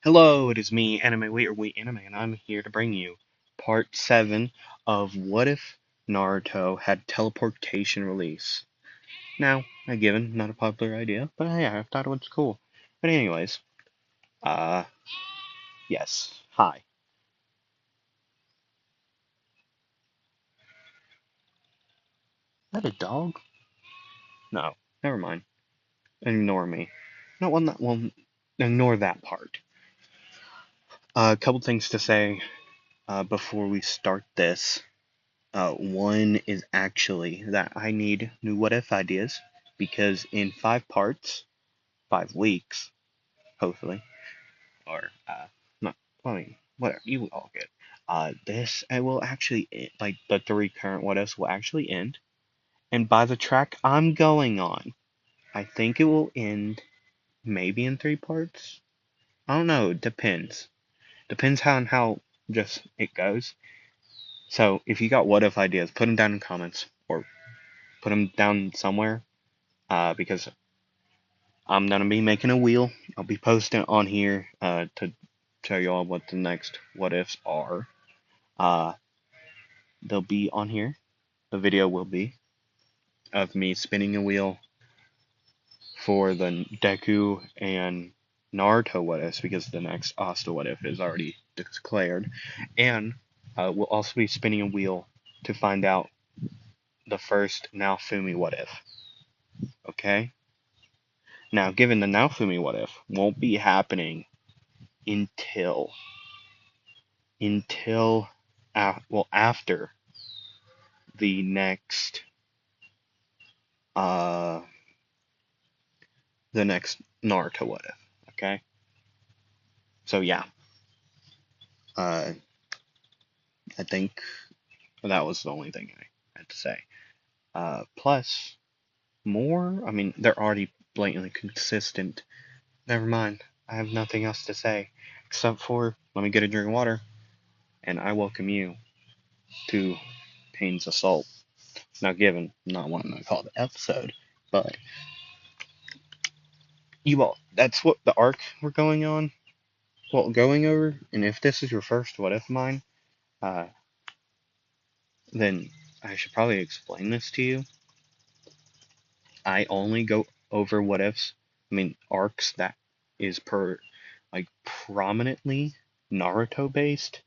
Hello, it is me, Anime Wait or Wait Anime, and I'm here to bring you part 7 of What If Naruto had teleportation release. Now, a given, not a popular idea, but yeah, I thought it was cool. But anyways, uh, yes, hi. Is that a dog? No, never mind. Ignore me. No, ignore that part. A couple things to say before we start this. One is actually that I need new what if ideas because in 5 parts, 5 weeks, hopefully, or not, I mean, whatever, you all get. This I will actually like the 3 current what ifs will actually end, and by the track I'm going on, I think it will end maybe in 3 parts. I don't know. It depends. Depends how just it goes. So if you got what if ideas, put them down in comments or put them down somewhere because I'm gonna be making a wheel. I'll be posting on here to show you all what the next what ifs are. Uh, they'll be on here. The video will be of me spinning a wheel for the Deku and Naruto what ifs because the next Asta what if is already declared, and we'll also be spinning a wheel to find out the first Naofumi what if. Okay. Now, given the Naofumi what if won't be happening until until after the next uh Naruto what if. Okay, so yeah, uh I think that was the only thing I had to say. Plus more, I mean, they're already blatantly consistent. Never mind, I have nothing else to say except for let me get a drink of water, and I welcome you to Pain's Assault. Now, given not wanting to call the episode, but you all, that's what the arc we're going on. Well, going over, and if this is your first what if mine, uh, then I should probably explain this to you. I only go over what ifs, I mean, arcs that is like, prominently Naruto based,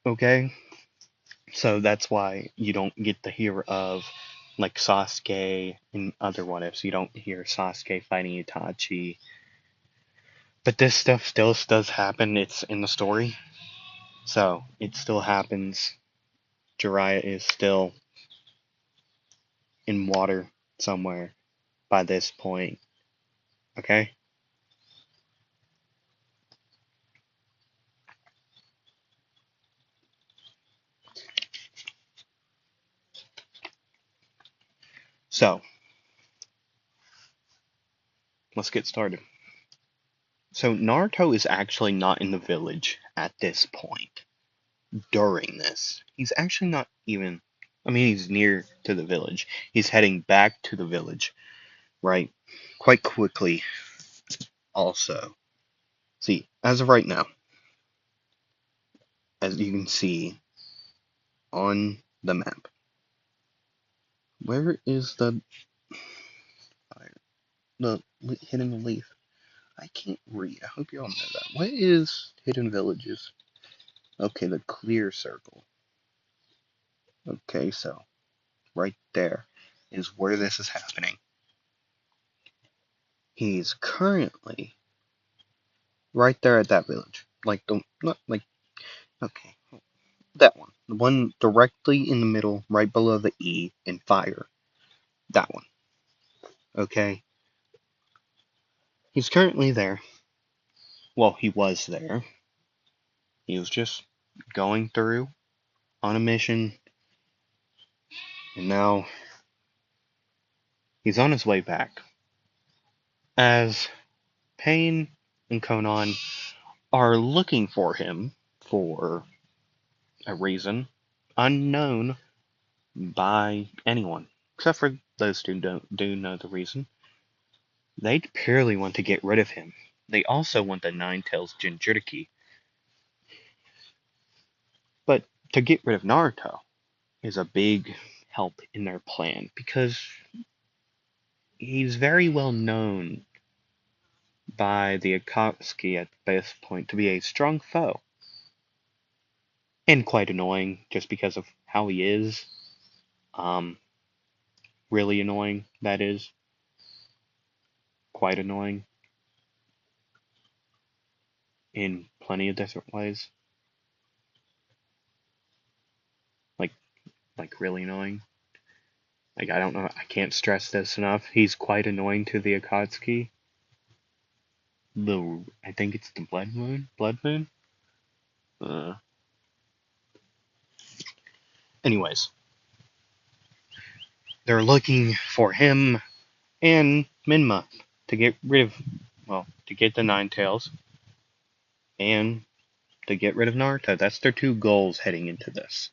okay? So that's why you don't get to hear of, like, Sasuke and other what ifs. You don't hear Sasuke fighting Itachi. But this stuff still does happen, it's in the story. So, it still happens. Jiraiya is still in water somewhere by this point. Okay? So, let's get started. So, Naruto is actually not in the village at this point. During this, he's actually not even. I mean, he's near to the village. He's heading back to the village, right? Quite quickly, also. See, as of right now, as you can see on the map, where is the hidden leaf? I can't read. I hope you all know that. What is hidden villages? Okay, the clear circle. Okay, so right there is where this is happening. He's currently right there at that village. Like the not like okay, that one. The one directly in the middle, right below the E in fire. That one. Okay. He's currently there. Well, he was there. He was just going through on a mission, and now he's on his way back. As Pain and Conan are looking for him for a reason unknown by anyone, except for those who do know the reason. They purely want to get rid of him. they also want the Nine-Tails Jinchuriki. But to get rid of Naruto is a big help in their plan because he's very well known by the Akatsuki at this point to be a strong foe. And quite annoying just because of how he is. Um, really annoying, that is. Quite annoying. In plenty of different ways. Like, like really annoying. Like, I don't know, I can't stress this enough. He's quite annoying to the Akatsuki. I think it's the Blood Moon? Blood Moon? Uh, anyways, they're looking for him and Minma to get rid of, well, to get the Nine Tails and to get rid of Naruto. That's their two goals heading into this.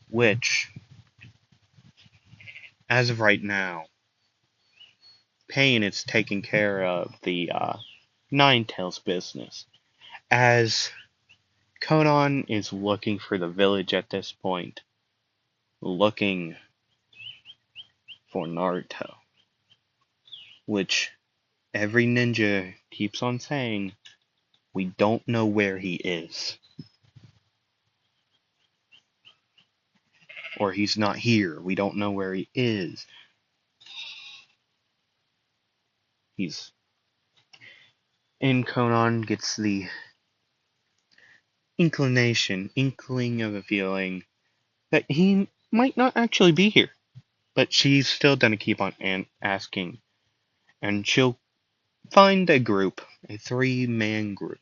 Which, as of right now, Pain is taking care of the Nine Tails business. As Conan is looking for the village at this point, looking for Naruto. Which every ninja keeps on saying, we don't know where he is. Or he's not here. We don't know where he is. He's. And Conan gets the inkling of a feeling that he might not actually be here. But she's still gonna keep on asking. And she'll find a group, a 3-man group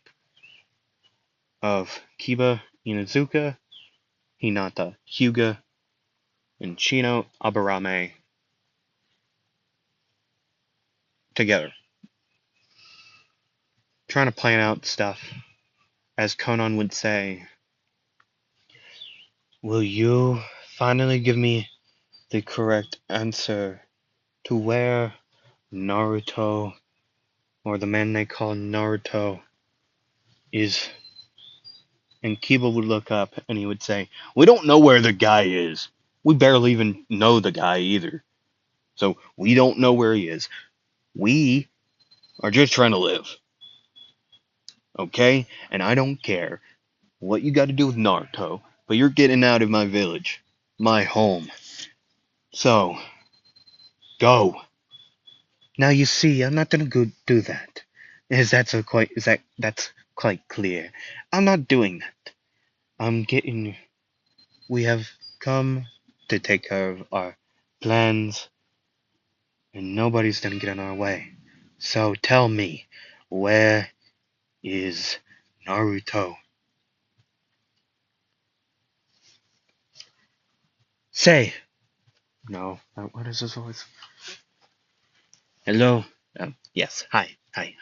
of Kiba, Inuzuka, Hinata, Hyuga, and Shino Aburame together. Trying to plan out stuff. As Conan would say, will you finally give me the correct answer to where Naruto, or the man they call Naruto, is? And Kiba would look up and he would say, we don't know where the guy is. We barely even know the guy either. So we don't know where he is. We are just trying to live. Okay? And I don't care what you got to do with Naruto, but you're getting out of my village, my home. So, go. Now you see, I'm not gonna go do that. That's quite clear. I'm not doing that. I'm getting we have come to take care of our plans and nobody's gonna get in our way. So tell me, where is Naruto? Say no. What is his voice? Hello? Yes. Hi. Hi. Hi.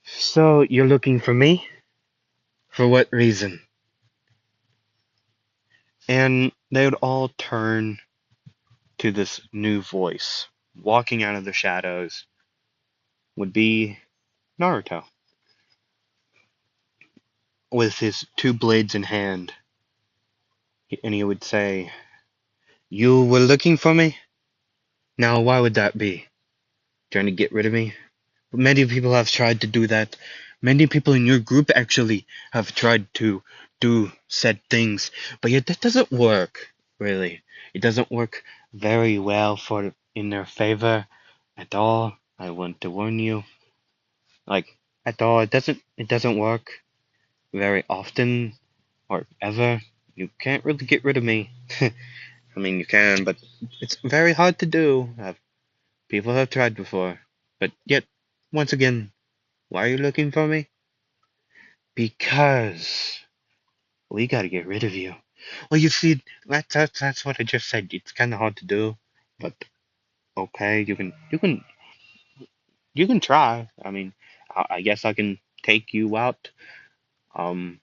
So, you're looking for me? For what reason? And they would all turn to this new voice. Walking out of the shadows would be Naruto. With his two blades in hand. And he would say, you were looking for me? Now, why would that be? Trying to get rid of me? Many people have tried to do that. Many people in your group actually have tried to do said things, but yet that doesn't work, really. It doesn't work very well in their favor at all. I want to warn you. Like, at all, it doesn't work very often or ever. You can't really get rid of me. I mean, you can, but it's very hard to do. People have tried before. But yet, once again, why are you looking for me? Because we gotta get rid of you. Well, you see, that's what I just said. It's kind of hard to do, but okay, you can try. I mean, I guess I can take you out, um,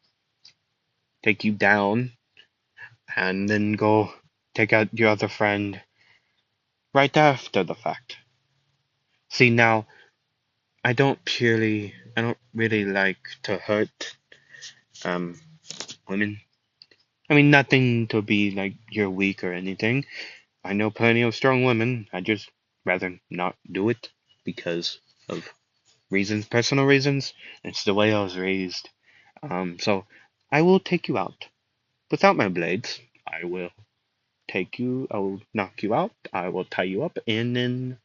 take you down, and then go take out your other friend right after the fact. See, now, I don't really like to hurt, um, women. I mean, nothing to be like you're weak or anything. I know plenty of strong women. I just rather not do it because of reasons, personal reasons. It's the way I was raised. So I will take you out without my blades. I will I will knock you out. I will tie you up, and then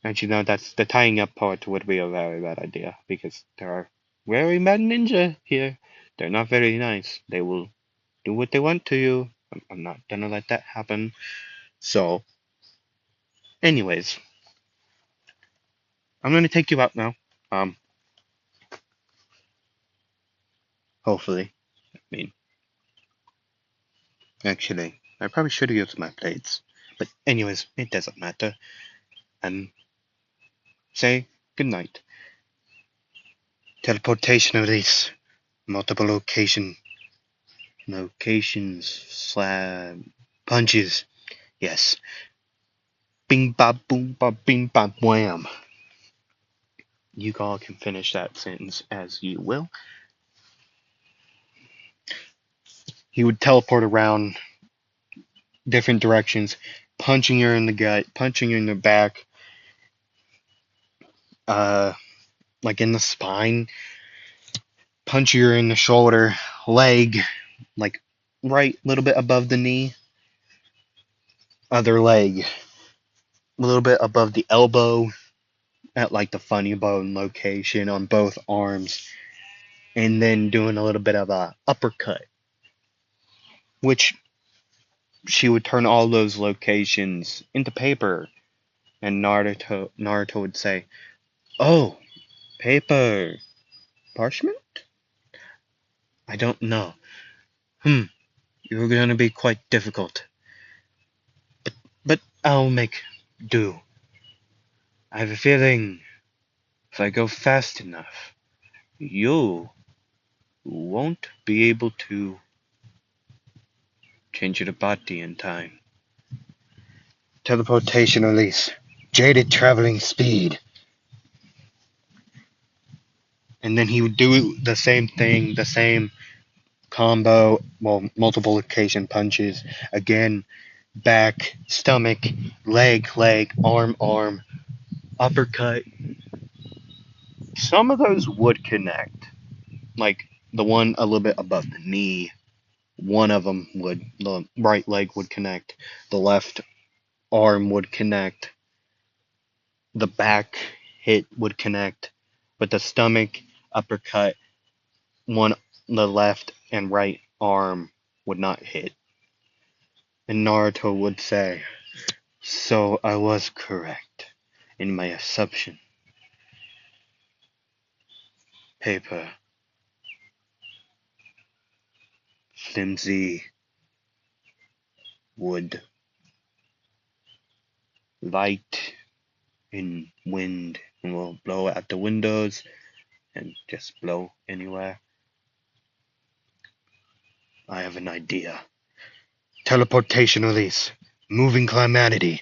actually no, that's the tying up part would be a very bad idea because there are very bad ninja here. They're not very nice. They will do what they want to you. I'm not gonna let that happen. So, anyways, I'm gonna take you out now. Um, hopefully. I mean, actually, I probably should have used my blades. But anyways, it doesn't matter. And say goodnight. Teleportation release. Multiple locations slab punches. Yes. Bing bop boom bop bing bop wham. You all can finish that sentence as you will. He would teleport around different directions, punching her in the gut, punching her in the back, uh, like in the spine, punching her in the shoulder, leg, like right little bit above the knee, other leg, a little bit above the elbow, at like the funny bone location on both arms, and then doing a little bit of a uppercut, which she would turn all those locations into paper, and Naruto would say, "Oh, paper, parchment? I don't know. Hmm, you're gonna be quite difficult, but I'll make do. I have a feeling if I go fast enough, you won't be able to change your body in time." Teleportation release. Jaded traveling speed. And then he would do the same thing, the same combo, well, multiplication punches. Again, back, stomach, leg, arm, uppercut. Some of those would connect. Like the one a little bit above the knee, one of them would, the right leg would connect, the left arm would connect, the back hit would connect, but the stomach, uppercut, one, the left and right arm would not hit. And Naruto would say, "So I was correct in my assumption. Paper, flimsy wood, light in wind, and will blow at the windows and just blow anywhere. I have an idea. Teleportation release. Moving climatity.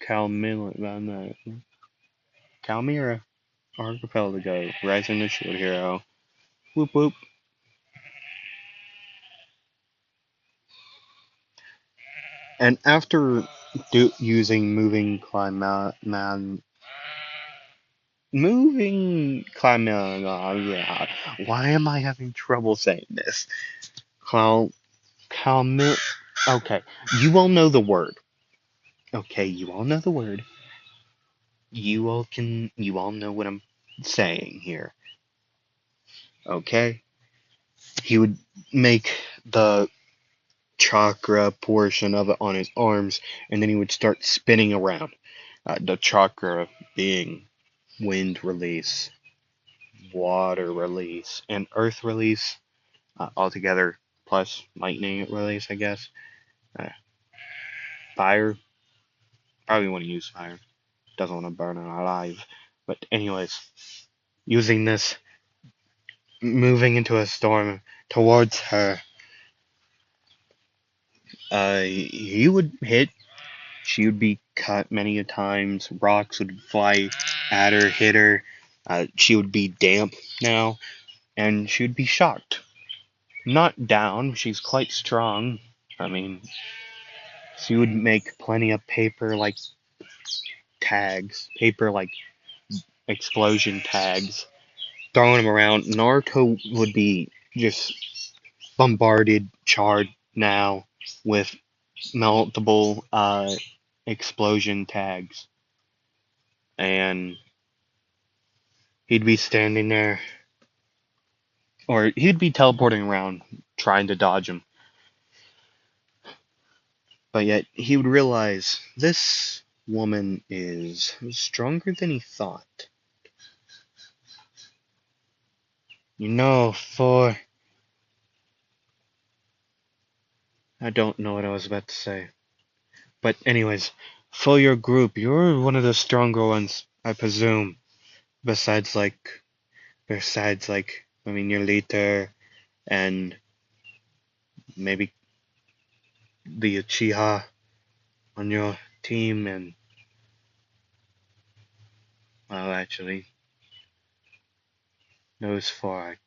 Calmira, Archipelago, Rising the Shield Hero. Whoop whoop. And after using yeah. Why am I having trouble saying this? Cal, calmi, okay. You all know the word. Okay, you all know the word. You all know what I'm saying here. Okay? He would make the chakra portion of it on his arms, and then he would start spinning around. The chakra being wind release, water release, and earth release altogether, plus lightning release, I guess. Uh, fire, probably want to use fire. Doesn't want to burn her alive. But anyways, using this, moving into a storm towards her, He would hit. She would be cut many a times. Rocks would fly at her, hit her. She would be damp now, and she would be shocked. Not down. She's quite strong. I mean, she would make plenty of paper like tags, paper like explosion tags, throwing them around. Naruto would be just bombarded, charred now with multiple explosion tags, and he'd be standing there, or he'd be teleporting around trying to dodge them. But yet he would realize this woman is stronger than he thought. You know, for I don't know what I was about to say. But anyways, for your group, you're one of the stronger ones, I presume. Besides I mean, your leader and maybe the Uchiha on your team, and well, actually, those four are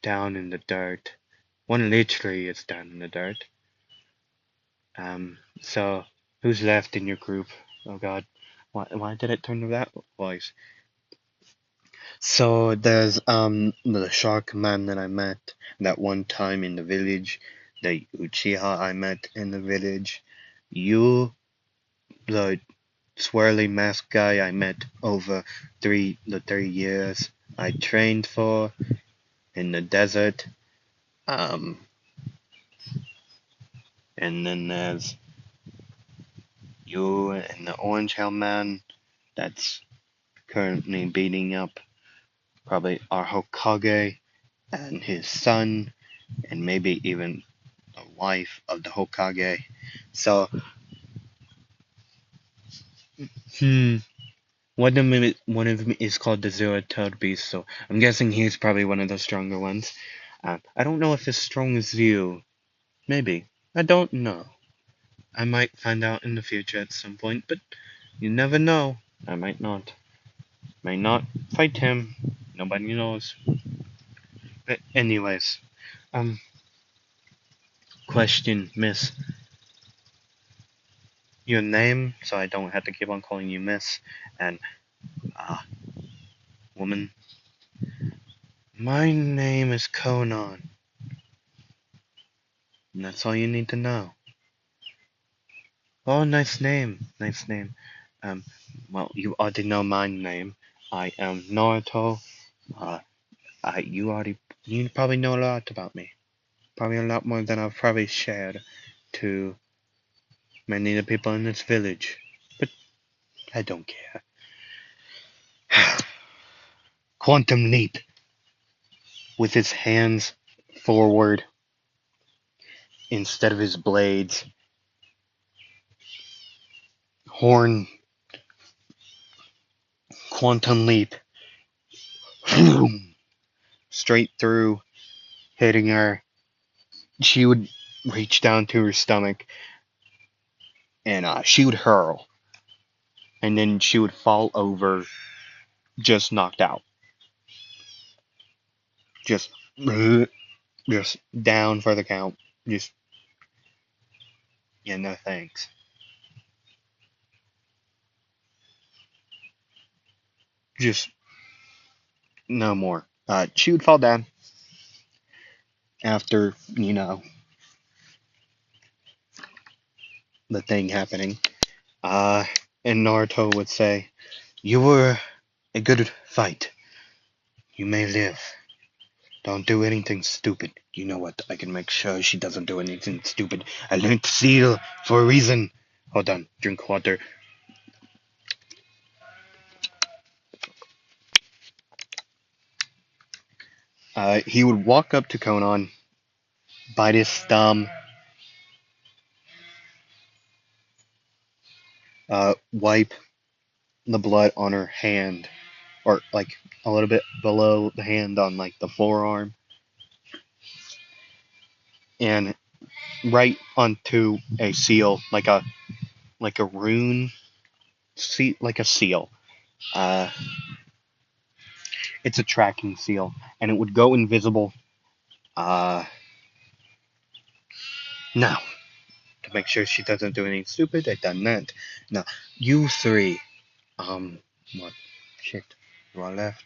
down in the dirt. One literally is down in the dirt. So who's left in your group? Oh God, why did it turn to that voice? So there's the shark man that I met that one time in the village, the Uchiha I met in the village, you, the swirly mask guy I met over the 3 years I trained for in the desert, um, and then there's you and the orange hair man that's currently beating up probably our Hokage and his son, and maybe even the wife of the Hokage. So, hmm, one of them is called the Zero-Tailed Beast, so I'm guessing he's probably one of the stronger ones. I don't know if as strong as you. Maybe. I don't know. I might find out in the future at some point, but you never know. I might not. Might not fight him. Nobody knows. But anyways, um, question, miss. Your name, so I don't have to keep on calling you miss. And, woman. My name is Conan. And that's all you need to know. Oh, nice name. Nice name. Um, well, you already know my name. I am Naruto. Uh, you probably know a lot about me. Probably a lot more than I've probably shared to many of the people in this village. But I don't care. Quantum leap with his hands forward instead of his blades. Horn, quantum leap. Straight through, hitting her. She would reach down to her stomach and she would hurl. And then she would fall over, just knocked out. Just, just down for the count. Just, yeah, no thanks. Just, no more. She would fall down after, the thing happening. Uh, and Naruto would say, "You were a good fight. You may live. Don't do anything stupid. You know what? I can make sure she doesn't do anything stupid. I learned seal for a reason." Hold on, drink water. He would walk up to Konan, bite his thumb, wipe the blood on her hand, or like a little bit below the hand on like the forearm, and right onto a seal, like a rune, like a seal. Uh, it's a tracking seal, and it would go invisible. Uh, Now, to make sure she doesn't do anything stupid, I done that. Now, you three, what? Shit, do I left?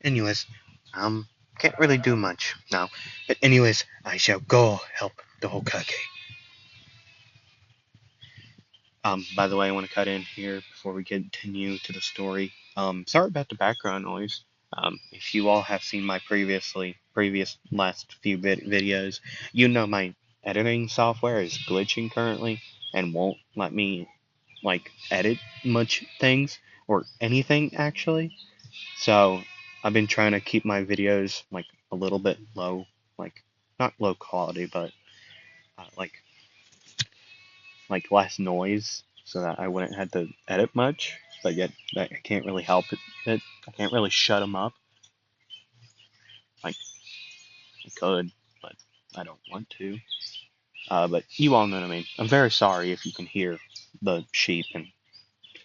Anyways, can't really do much now. But anyways, I shall go help the Hokage. By the way, I want to cut in here before we continue to the story. Sorry about the background noise. If you all have seen my previous last few videos, you know my editing software is glitching currently and won't let me like edit much things or anything actually. So I've been trying to keep my videos like a little bit low, like not low quality, but like less noise so that I wouldn't have to edit much, but yet I can't really help it. I can't really shut them up. Like I could, but I don't want to. But you all know what I mean. I'm very sorry if you can hear the sheep and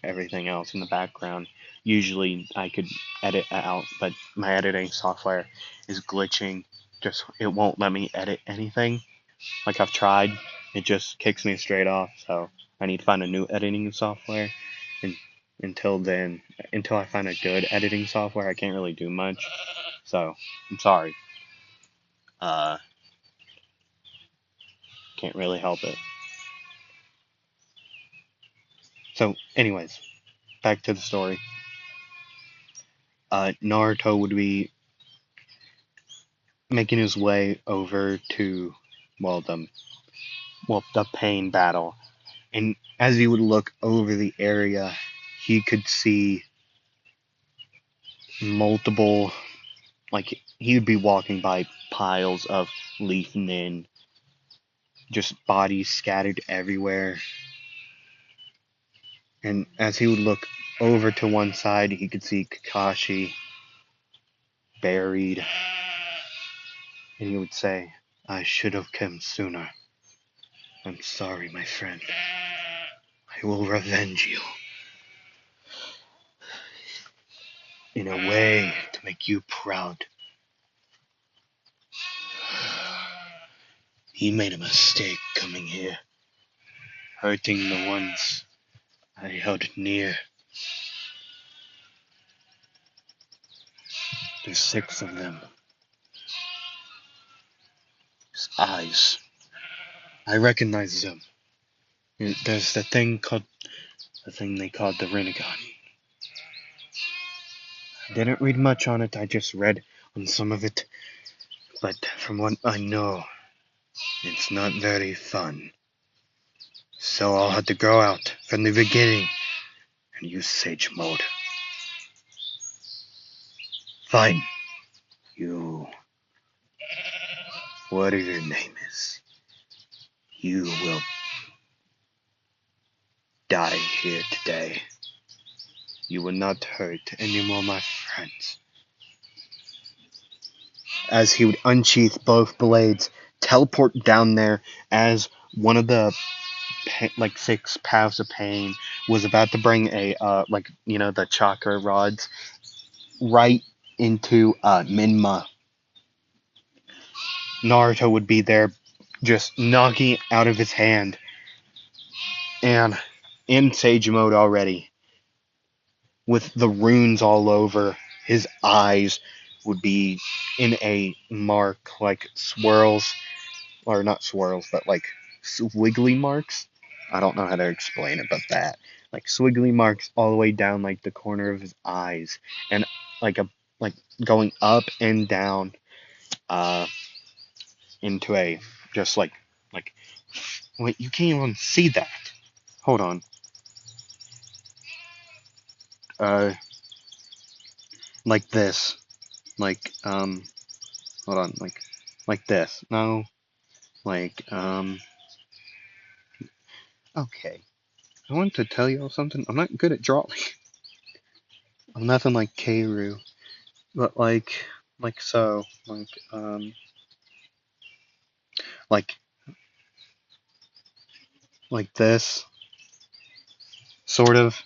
everything else in the background. Usually I could edit it out, but my editing software is glitching. Just it won't let me edit anything. Like I've tried, it just kicks me straight off. So I need to find a new editing software. And until then, until I find a good editing software, I can't really do much. So I'm sorry. Uh, can't really help it. So, anyways, back to the story. Naruto would be making his way over to, well, the pain battle, and as he would look over the area, he could see multiple, like he would be walking by piles of leaf nin, just bodies scattered everywhere. And as he would look over to one side, he could see Kakashi buried, and he would say, "I should have come sooner. I'm sorry, my friend. I will revenge you in a way to make you proud." He made a mistake coming here, hurting the ones I held near. There's 6 of them. His eyes. I recognize them. There's the thing they called the Rinnegan. I didn't read much on it, I just read on some of it. But from what I know, it's not very fun. So I'll have to go out from the beginning and use Sage Mode. Fine. You, whatever your name is, you will die here today. You will not hurt any more my friends. As he would unsheath both blades, teleport down there as one of the 6 paths of pain was about to bring a the chakra rods right into Minma. Naruto would be there just knocking it out of his hand and in Sage Mode already with the runes all over. His eyes would be in a mark like swirls, or not swirls, but like wiggly marks. I don't know how to explain it, but that like swiggly marks all the way down like the corner of his eyes, and like a like going up and down uh into a just like wait, you can't even see that. Hold on. Uh like this. Like hold on, like this. No. Like okay. I want to tell you all something. I'm not good at drawing. I'm nothing like Keiru. But like so. Like like this sort of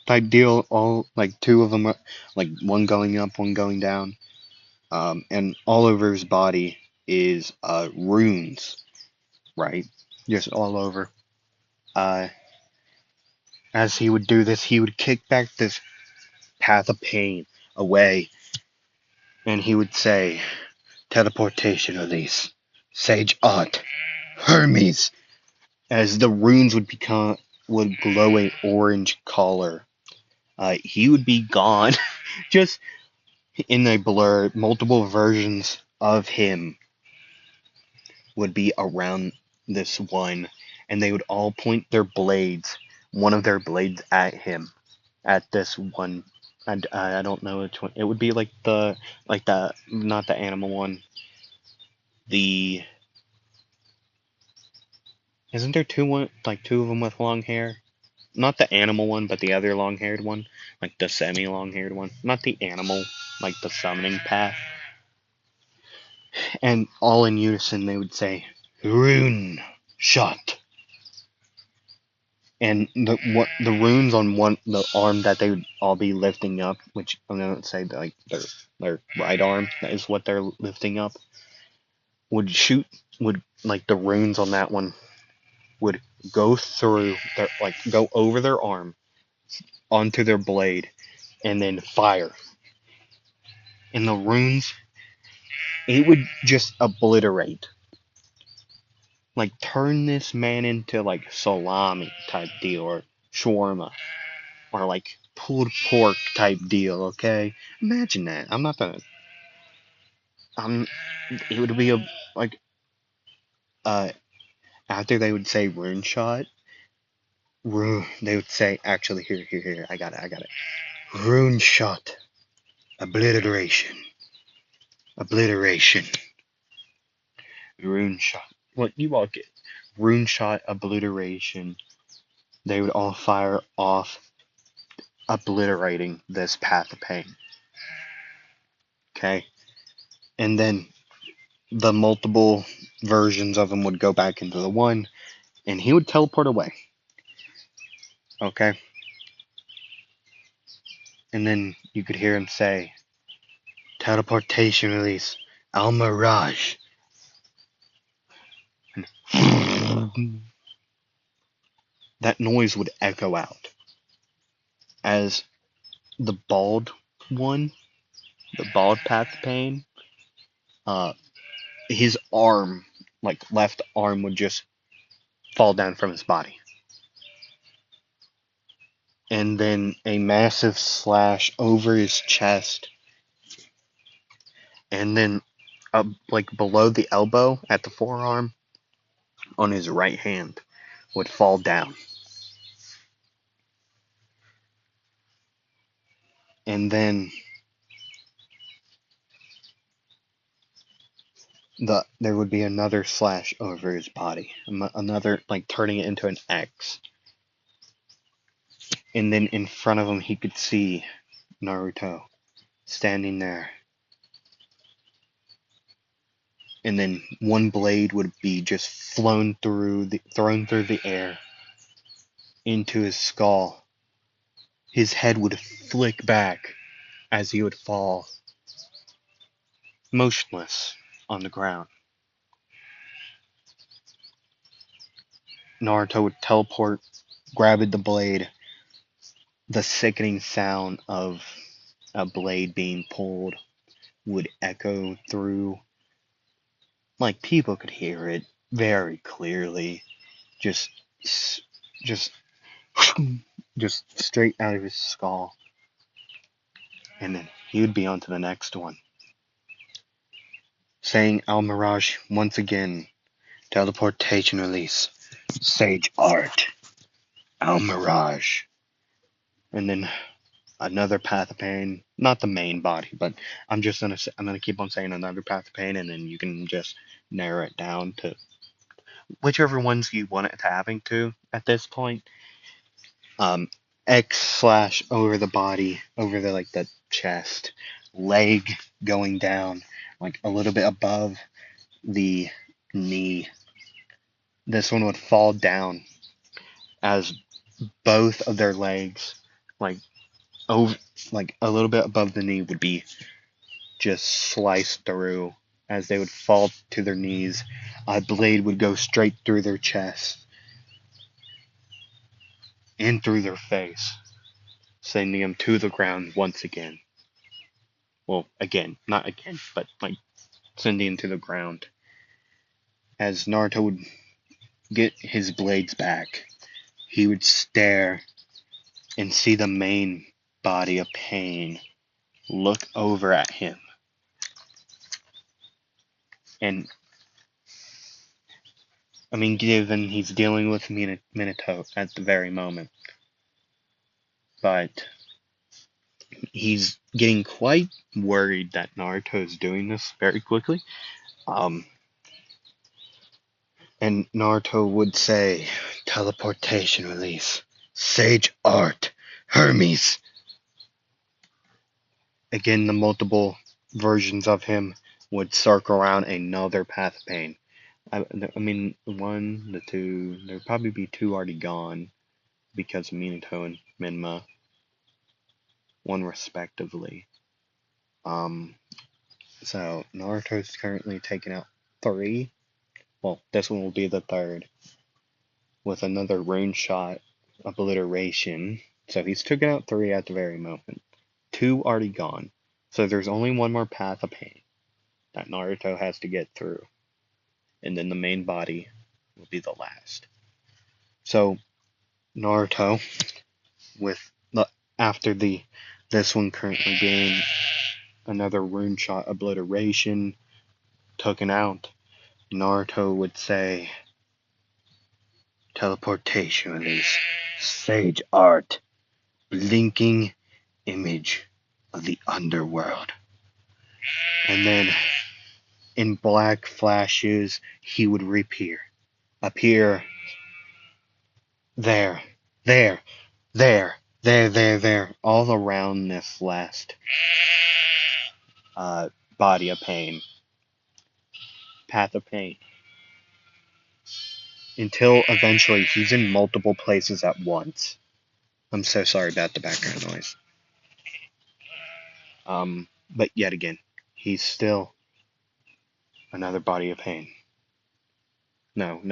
type deal. All like two of them, like one going up, one going down. And all over his body is runes, right? Just all over. Uh, as he would do this, he would kick back this path of pain away, and he would say, "Teleportation release, Sage Art, Hermes." As the runes would glow a orange color, he would be gone. Just in a blur, multiple versions of him would be around this one, and they would all point their blades, one of their blades at him, at this one. And I don't know which one. It would be like the not the animal one. The isn't there two of them with long hair? Not the animal one, but the other long-haired one, like the semi-long-haired one. Not the animal, like the summoning path. And all in unison, they would say, "Rune shot." And the runes on the arm that they would all be lifting up, which I'm gonna say that, like their right arm is what they're lifting up, would like the runes on that one would go through go over their arm onto their blade and then fire. And the runes, it would just obliterate, like turn this man into like salami type deal, or shawarma, or like pulled pork type deal. Okay, imagine that. I'm not gonna. It would be a like uh after they would say rune shot, they would say, actually, here, I got it. Rune shot, obliteration, obliteration, rune shot. What you all get? Rune shot, obliteration. They would all fire off, obliterating this path of pain. Okay? And then the multiple versions of him would go back into the one, and he would teleport away. Okay? And then you could hear him say, "Teleportation release, Al Mirage." And that noise would echo out as the one, the bald path of pain, uh, his arm, like left arm, would just fall down from his body. And then a massive slash over his chest, and then like below the elbow at the forearm on his right hand would fall down. And then there would be another slash over his body, another, like turning it into an X. And then in front of him he could see Naruto standing there. And then one blade would be just thrown through the air into his skull. His head would flick back as he would fall motionless on the ground. Naruto would teleport, grab the blade. The sickening sound of a blade being pulled would echo through. Like, people could hear it very clearly. Just, just, just straight out of his skull. And then he would be on to the next one. Saying Al Mirage once again. Teleportation release. Sage Art. Al Mirage. And then another path of pain. Not the main body, but I'm gonna keep on saying another path of pain, and then you can just narrow it down to whichever ones you want it to having to at this point. Um, X slash over the body, over the chest, leg going down, like a little bit above the knee, this one would fall down as both of their legs, like over, like a little bit above the knee, would be just sliced through. As they would fall to their knees, a blade would go straight through their chest and through their face, sending them to the ground once again. Well, again, not again, but like sending him to the ground. As Naruto would get his blades back, he would stare and see the main body of Pain look over at him. And, I mean, given he's dealing with Minato at the very moment, but he's getting quite worried that Naruto is doing this very quickly. And Naruto would say, teleportation release, sage art, Hermes. Again, the multiple versions of him would circle around another path of pain. I mean, one, the two, there'd probably be two already gone because of Minato and Minma, one respectively. So Naruto's currently taken out 3. Well, this one will be the 3rd with another rune shot obliteration. So he's taken out 3 at the very moment. 2 already gone. So there's only one more path of pain that Naruto has to get through. And then the main body will be the last. So Naruto, with the after this one currently being another rune shot obliteration taken out, Naruto would say, teleportation release, sage art, blinking image of the underworld. And then in black flashes he would appear there, there, there, all around this last body of pain, path of pain, until eventually he's in multiple places at once. I'm so sorry about the background noise. But yet again, he's still another body of pain. No.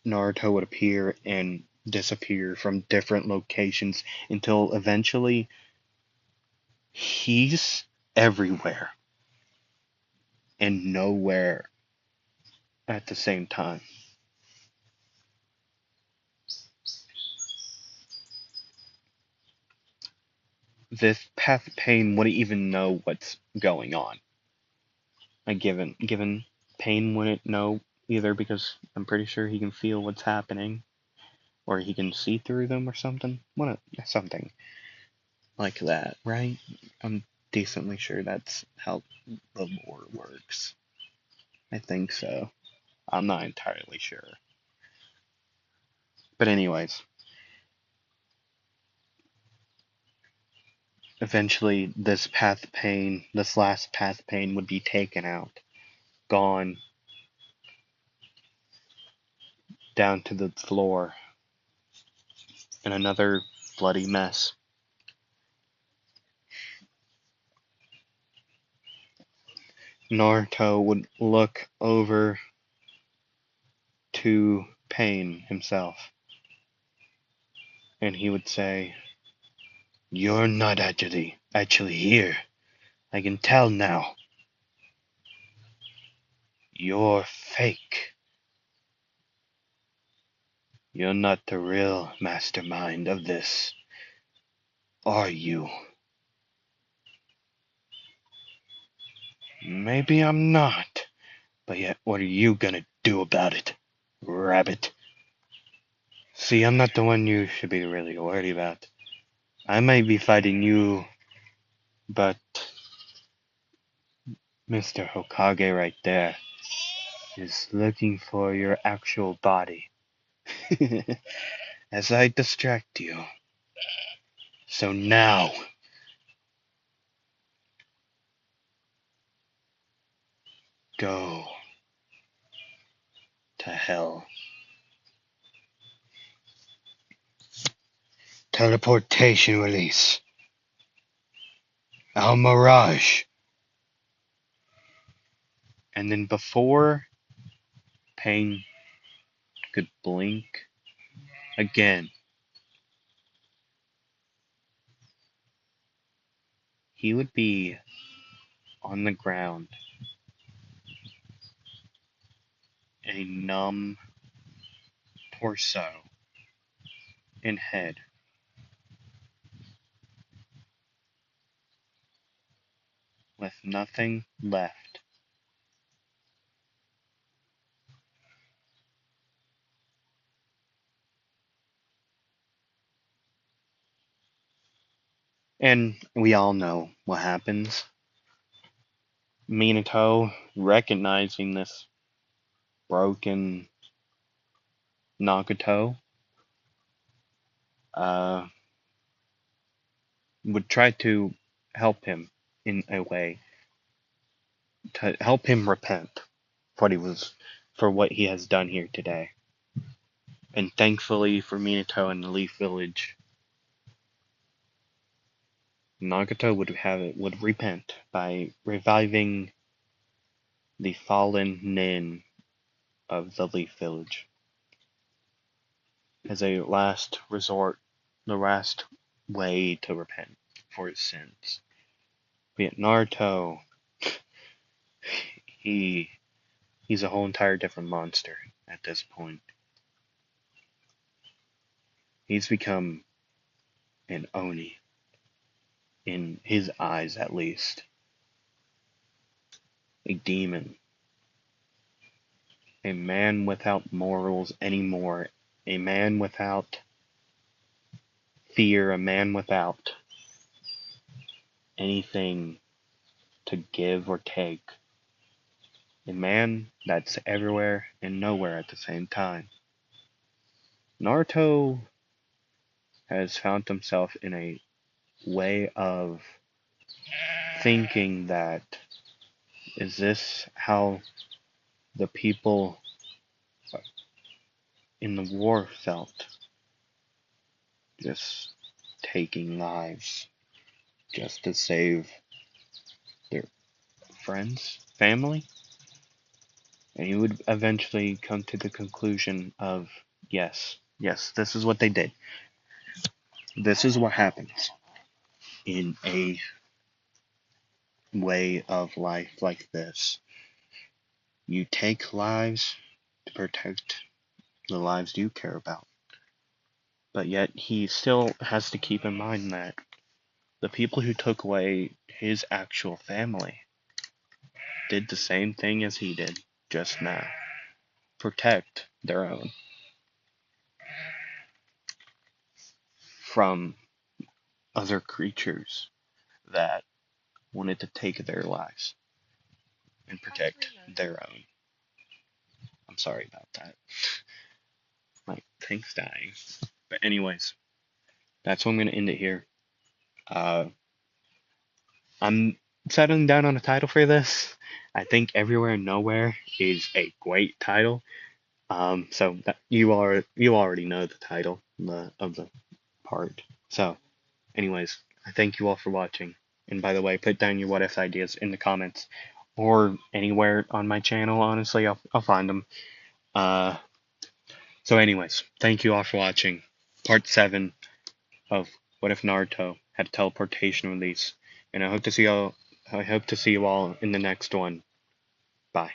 Naruto would appear and disappear from different locations until eventually he's everywhere and nowhere at the same time. This path of pain wouldn't even know what's going on. Like given Pain wouldn't know either because I'm pretty sure he can feel what's happening, or he can see through them or something. Something like that, right? I'm decently sure that's how the lore works. I think so. I'm not entirely sure. But anyways, eventually this last path pain would be taken out, gone, down to the floor, in another bloody mess. Naruto would look over to Pain himself, and he would say, "You're not actually here. I can tell now. You're fake. You're not the real mastermind of this, are you?" "Maybe I'm not, but yet what are you gonna do about it, rabbit?" "See, I'm not the one you should be really worried about. I might be fighting you, but Mr. Hokage right there is looking for your actual body as I distract you. So now, go to hell. Teleportation release. Al Mirage. And then before Pain could blink again, he would be on the ground, a numb torso and head, with nothing left. And we all know what happens. Minato, recognizing this broken Nagato, uh, would try to help him in a way to help him repent for what he has done here today. And thankfully for Minato and the Leaf Village, Nagato would repent by reviving the fallen Nin of the Leaf Village as a last resort, the last way to repent for his sins. But yet Naruto, he's a whole entire different monster at this point. He's become an Oni, in his eyes at least. A demon. A man without morals anymore. A man without fear. A man without anything to give or take. A man that's everywhere and nowhere at the same time. Naruto has found himself in a way of thinking that, is this how the people in the war felt? Just taking lives just to save their friends, family? And he would eventually come to the conclusion of, yes, this is what they did. This is what happens in a way of life like this. You take lives to protect the lives you care about. But yet he still has to keep in mind that the people who took away his actual family did the same thing as he did just now. Protect their own from other creatures that wanted to take their lives and protect their own. I'm sorry about that. My tank's dying. But anyways, that's what I'm going to end it here. I'm settling down on a title for this. I think Everywhere and Nowhere is a great title. So that you already know the title of the part. So, anyways, I thank you all for watching. And by the way, put down your what if ideas in the comments or anywhere on my channel. Honestly, I'll find them. So anyways, thank you all for watching. Part 7 of What If Naruto had a teleportation release. And I hope to see you all in the next one. Bye.